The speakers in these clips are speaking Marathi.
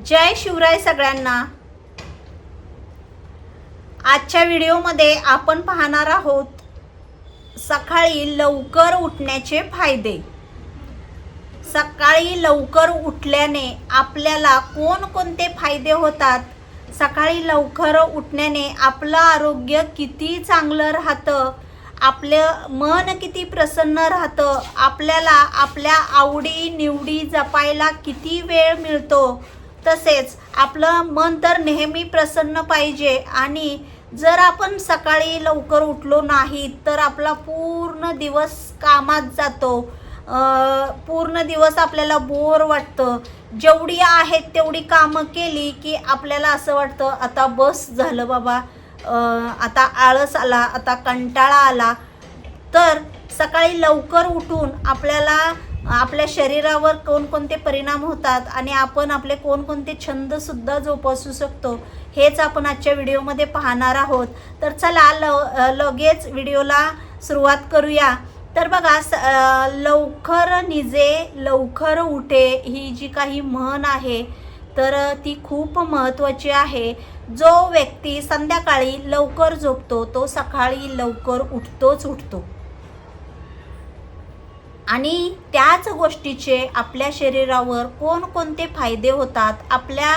जय शिवराय सगळ्यांना। आजच्या व्हिडिओमध्ये आपण पाहणार आहोत सकाळी लवकर उठण्याचे फायदे। सकाळी लवकर उठल्याने आपल्याला कोणकोणते फायदे होतात, सकाळी लवकर उठण्याने आपलं आरोग्य किती चांगलं राहतं, आपलं मन किती प्रसन्न राहतं, आपल्याला आपल्या आवडी निवडी जपायला किती वेळ मिळतो, तसेच आपलं मन तर नेहमी प्रसन्न पाहिजे। आणि जर आपण सकाळी लवकर उठलो नाही तर आपला पूर्ण दिवस कामात जातो, पूर्ण दिवस आपल्याला बोर वाटतं। जेवढी आहेत तेवढी कामं केली की आपल्याला असं वाटतं आता बस झालं बाबा, आता आळस आला, आता कंटाळा आला। तर सकाळी लवकर उठून आपल्याला आपल्या शरीरावर कोणकोणते परिणाम होतात आणि आपण आपले कोणकोणते छंद सुद्धा जोपासू शकतो हेच आपण आजच्या व्हिडिओमध्ये पाहणार आहोत। तर चला लगेच व्हिडिओला सुरुवात करूया। तर बघा, लवकर निजे लवकर उठे ही जी काही म्हण आहे तर ती खूप महत्त्वाची आहे। जो व्यक्ती संध्याकाळी लवकर झोपतो तो सकाळी लवकर उठतो आणि त्याच गोष्टीचे आपल्या शरीरावर कोणकोणते फायदे होतात, आपल्या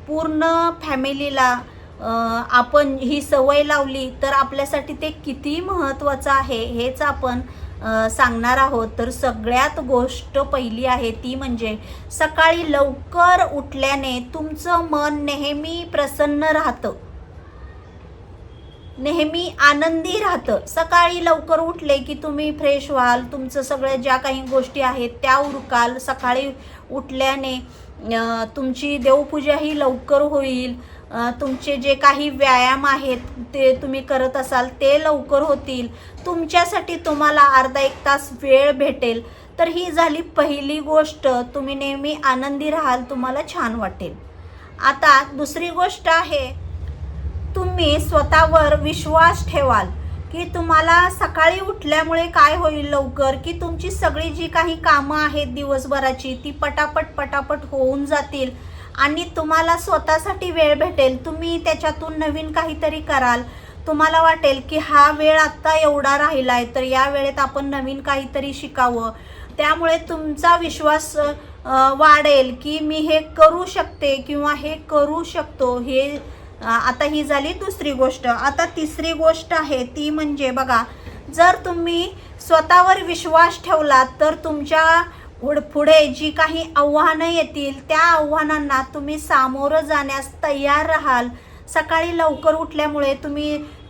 पूर्ण फॅमिलीला आपण ही सवय लावली तर आपल्यासाठी ते किती महत्त्वाचं आहे हेच आपण सांगणार आहोत। तर सगळ्यात गोष्ट पहिली आहे ती म्हणजे सकाळी लवकर उठल्याने तुमचं मन नेहमी प्रसन्न राहतं, नेहमी आनंदी राहतं। सकाळी लवकर उठले की तुम्ही फ्रेश व्हाल, तुमचं सगळ्या ज्या काही गोष्टी आहेत त्या उरकाल। सकाळी उठल्याने तुमची देवपूजाही लवकर होईल, तुमचे जे काही व्यायाम आहेत ते तुम्ही करत असाल ते लवकर होतील, तुमच्यासाठी तुम्हाला अर्धा एक तास वेळ भेटेल। तर ही झाली पहिली गोष्ट, तुम्ही नेहमी आनंदी राहाल, तुम्हाला छान वाटेल। आता दुसरी गोष्ट आहे, तुम्ही स्वतःवर विश्वास ठेवाल की तुम्हाला सकाळी उठल्यामुळे काय होईल लवकर, की तुमची सगळी जी काही कामं आहेत दिवसभराची ती पटापट होऊन जातील आणि तुम्हाला स्वतःसाठी वेळ भेटेल। तुम्ही त्याच्यातून नवीन काहीतरी कराल, तुम्हाला वाटेल की हा वेळ आत्ता एवढा राहिला आहे तर या वेळेत आपण नवीन काहीतरी शिकावं। त्यामुळे तुमचा विश्वास वाढेल की मी हे करू शकते किंवा हे करू शकतो। हे आता ही झाली दुसरी गोष्ट। आता तिसरी गोष्ट आहे ती म्हणजे बघा, जर तुम्ही स्वतःवर विश्वास ठेवलात तर तुमच्या पुढे जी काही आव्हानं येतील त्या आव्हानांना तुम्ही सामोरं जाण्यास तयार राहाल। सकाळी लवकर उठल्यामुळे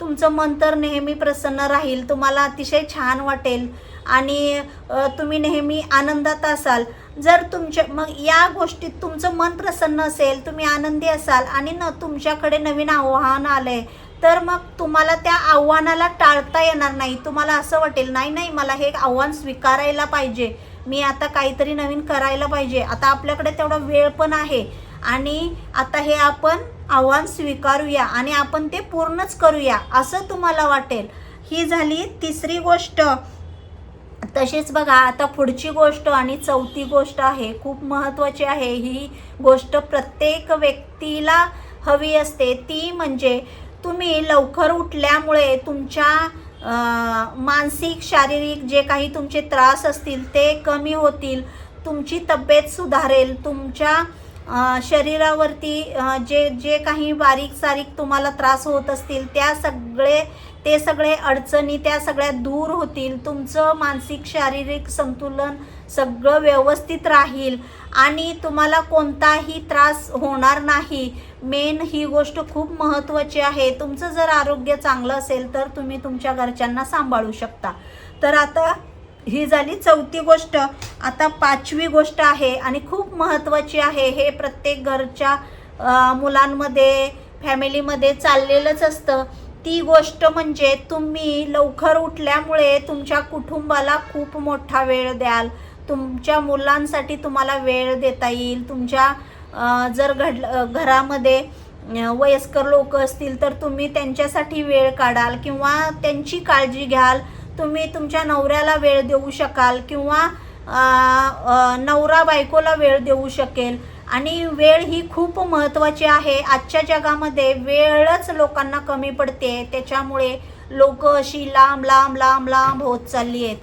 तुमचं मन तर नेहमी प्रसन्न राहील, तुम्हाला अतिशय छान वाटेल आणि तुम्ही नेहमी आनंदात असाल। जर मग या गोष्टीत तुमचं मन प्रसन्न असेल, तुम्ही आनंदी असाल आणि तुमच्याकडे नवीन आव्हान आलंय तर मग तुम्हाला त्या आव्हानाला टाळता येणार नाही। तुम्हाला असं वाटेल नाही मला हे आव्हान स्वीकारायला पाहिजे, मी आता काहीतरी नवीन करायला पाहिजे, आता आपल्याकडे तेवढा वेळ पण आहे आणि आता हे आपण आव्हान स्वीकारूया आणि आपण ते पूर्णच करूया असं तुम्हाला वाटेल। ही झाली तिसरी गोष्ट। तशीच बघा, आता पुढची गोष्ट आणि चौथी गोष्ट आहे, खूप महत्त्वाची आहे। ही गोष्ट प्रत्येक व्यक्तीला हवी असते, ती म्हणजे तुम्ही लवकर उठल्यामुळे तुमच्या मानसिक शारीरिक जे काही तुमचे त्रास असतील ते कमी होतील, तुमची तब्येत सुधारेल, तुमच्या शरीरावरती जे काही बारीक सारीक तुम्हाला त्रास होत असतील ते सगळे अडचणी त्या सगळ्या दूर होतील, तुमचं मानसिक शारीरिक संतुलन सगळं व्यवस्थित राहील आणि तुम्हाला कोणताही त्रास होणार नाही। मेन ही गोष्ट खूप महत्त्वाची आहे। तुमचं जर आरोग्य चांगलं असेल तर तुम्ही तुमच्या घरच्यांना सांभाळू शकता। तर आता ही झाली चौथी गोष्ट। आता पाचवी गोष्ट आहे आणि खूप महत्त्वाची आहे, हे प्रत्येक घरच्या मुलांमध्ये फॅमिलीमध्ये चाललेलंच असतं। ती गोष्ट म्हणजे तुम्ही लवकर उठल्यामुळे तुमच्या कुटुंबाला खूप मोठा वेळ द्याल, तुमच्या मुलांसाठी तुम्हाला वेळ देता येईल। तुमच्या जर घरामध्ये वयस्कर लोक असतील तर तुम्ही त्यांच्यासाठी वेळ काढाल किंवा त्यांची काळजी घ्याल, तुम्ही तुमच्या नवऱ्याला वेळ देऊ शकाल किंवा नवरा बायकोला वेळ देऊ शकेल. आणि वेळ ही खूप महत्त्वाची आहे. आजच्या जगामध्ये वेळच लोकांना कमी पडते, त्याच्यामुळे लोक अशी लांब लांब लांब लांब होत चालली आहेत.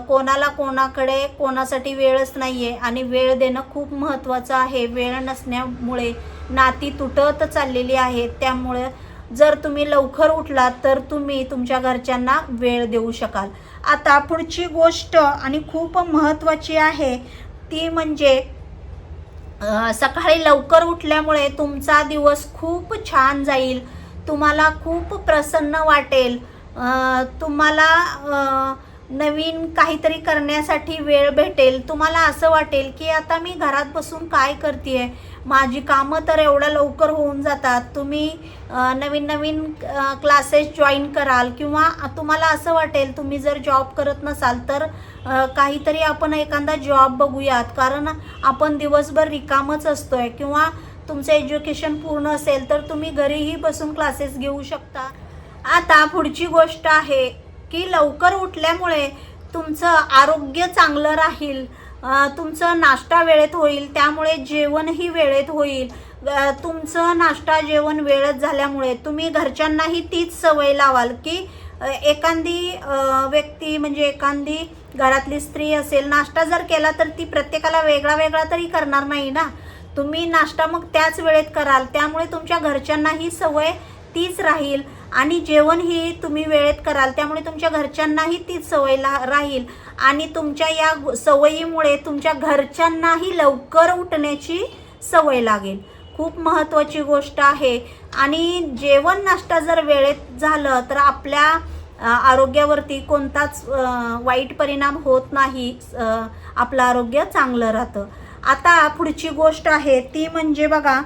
कोणाला कोणाकडे कोणासाठी वेळच नाही आहे. आणि वेळ देणं खूप महत्त्वाचं आहे. वेळ नसण्यामुळे नाती तुटत चाललेली आहेत. त्यामुळे जर तुम्ही लवकर उठलात तर तुम्ही तुमच्या घरच्यांना वेळ देऊ शकाल. आता पुढची गोष्ट आणि खूप महत्त्वाची आहे ती म्हणजे सकाळी लवकर उठल्यामुळे तुमचा दिवस खूप छान जाईल. तुम्हाला खूप प्रसन्न वाटेल. तुम्हाला नवीन काहीतरी करण्यासाठी वेळ भेटेल. तुम्हाला असं वाटेल की आता मी घरात बसून काय करते, माझी कामं तर एवढ्या लवकर होऊन जातात. तुम्ही नवीन नवीन क्लासेस जॉईन कराल किंवा तुम्हाला असं वाटेल तुम्ही जर जॉब करत नसाल तर काहीतरी आपण एखादा जॉब बघूयात, कारण आपण दिवसभर रिकामच असतोय. किंवा तुमचं एज्युकेशन पूर्ण असेल तर तुम्ही घरीही बसून क्लासेस घेऊ शकता. आता पुढची गोष्ट आहे की लवकर उठल्यामुळे तुमचं आरोग्य चांगलं राहील. तुमचं नाश्ता वेळेत होईल, त्यामुळे जेवणही वेळेत होईल. तुमचं नाश्ता जेवण वेळेत झाल्यामुळे तुम्ही घरच्यांनाही तीच सवय लावाल की एखादी व्यक्ती म्हणजे एखादी घरातली स्त्री असेल, नाश्ता जर केला तर ती प्रत्येकाला वेगळा वेगळा तरी करणार नाही ना. तुम्ही नाश्ता मग त्याच वेळेत कराल, त्यामुळे तुमच्या घरच्यांनाही सवय तीच राहील. आणि जेवण ही तुम्ही वेळेत कराल, त्यामुळे तुमच्या घरच्यांनाही तीच सवय राहील. आणि तुमच्या या सवयीमुळे तुमच्या घरच्यांनाही लवकर उठण्याची सवय लागेल. खूप महत्त्वाची गोष्ट आहे. आणि जेवण नाश्ता जर वेळेत झालं तर आपल्या आरोग्यावरती कोणताच वाईट परिणाम होत नाही. आपलं आरोग्य चांगलं राहतं. आता पुढची गोष्ट आहे ती म्हणजे बघा,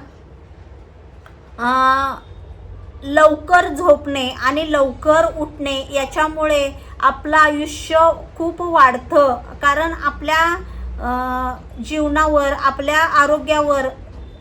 लवकर झोपणे आणि लवकर उठणे याच्यामुळे आपलं आयुष्य खूप वाढतं. कारण आपल्या जीवनावर, आपल्या आरोग्यावर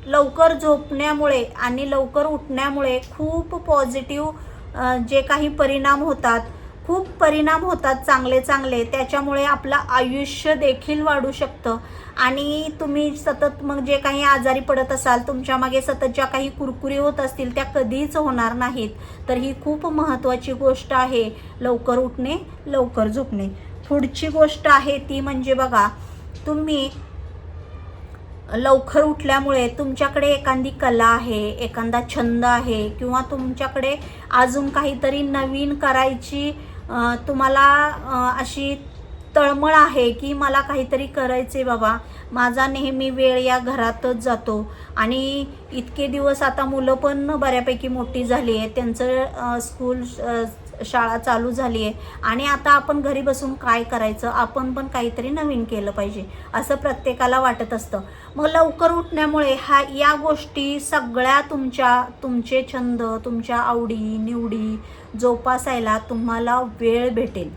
लवकर झोपण्यामुळे आणि लवकर उठण्यामुळे खूप पॉझिटिव्ह जे काही परिणाम होतात, खूप परिणाम होतात चांगले चांगले. त्याच्यामुळे आपलं आयुष्य देखील वाढू शकतं. आणि तुम्ही सतत मग जे काही आजारी पडत असाल, तुमच्या मागे सतत ज्या काही कुरकुरी होत असतील त्या कधीच होणार नाहीत. तर ही खूप महत्त्वाची गोष्ट आहे, लवकर उठणे लवकर झोपणे. पुढची गोष्ट आहे ती म्हणजे बघा, तुम्ही लवकर उठल्यामुळे तुमच्याकडे एखादी कला आहे, एखादा छंद आहे किंवा तुमच्याकडे अजून काहीतरी नवीन करायची तुम्हाला अशी तळमळ आहे की मला काहीतरी करायचे बाबा. माझा नेहमी वेळ या घरातच जातो. आणि इतके दिवस आता मुलं पण बऱ्यापैकी मोठी झाली आहे, त्यांचं स्कूल शाळा चालू झाली आहे. आणि आता आपण घरी बसून काय करायचं, आपण पण काहीतरी नवीन केलं पाहिजे असं प्रत्येकाला वाटत असतं. मग लवकर उठण्यामुळे या गोष्टी सगळ्या तुमचे छंद, तुमच्या आवडी निवडी जोपासायला तुम्हाला वेळ भेटेल.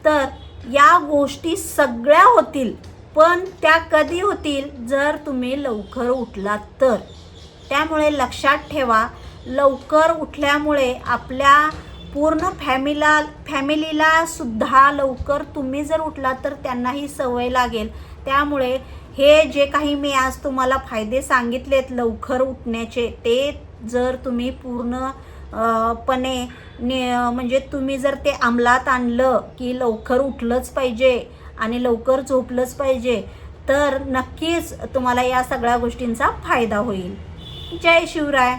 तर या गोष्टी सगळ्या होतील, पण त्या कधी होतील, जर तुम्ही लवकर उठलात तर. त्यामुळे लक्षात ठेवा, लवकर उठल्यामुळे आपल्या पूर्ण फॅमिलीला सुद्धा लवकर तुम्ही जर उठलात तर त्यांनाही सवय लागेल. त्यामुळे हे जे काही मी आज तुम्हाला फायदे सांगितलेत लवकर उठण्याचे, ते जर तुम्ही पूर्णपणे म्हणजे तुम्ही जर ते अंमलात आणलं की लवकर उठलंच पाहिजे आणि लवकर झोपलंच पाहिजे, तर नक्कीच तुम्हाला या सगळ्या गोष्टींचा फायदा होईल. जय शिवराय.